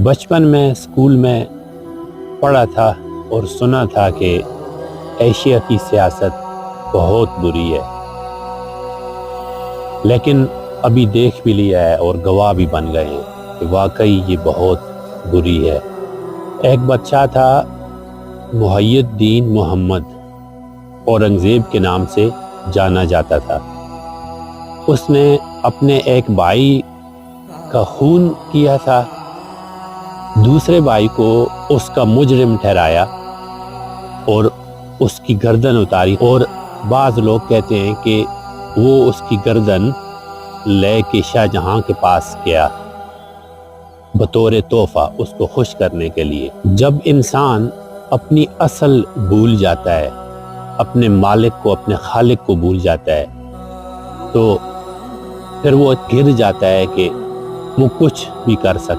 بچپن میں اسکول میں پڑھا تھا اور سنا تھا کہ ایشیا کی سیاست بہت بری ہے، لیکن ابھی دیکھ بھی لیا ہے اور گواہ بھی بن گئے ہیں کہ واقعی یہ بہت بری ہے۔ ایک بادشاہ تھا محی الدین محمد، اورنگزیب کے نام سے جانا جاتا تھا۔ اس نے اپنے ایک بھائی کا خون کیا تھا، دوسرے بھائی کو اس کا مجرم ٹھہرایا اور اس کی گردن اتاری، اور بعض لوگ کہتے ہیں کہ وہ اس کی گردن لے کے شاہ جہاں کے پاس گیا بطور تحفہ اس کو خوش کرنے کے لیے۔ جب انسان اپنی اصل بھول جاتا ہے، اپنے مالک کو، اپنے خالق کو بھول جاتا ہے، تو پھر وہ گر جاتا ہے کہ وہ کچھ بھی کر سکتا ہے۔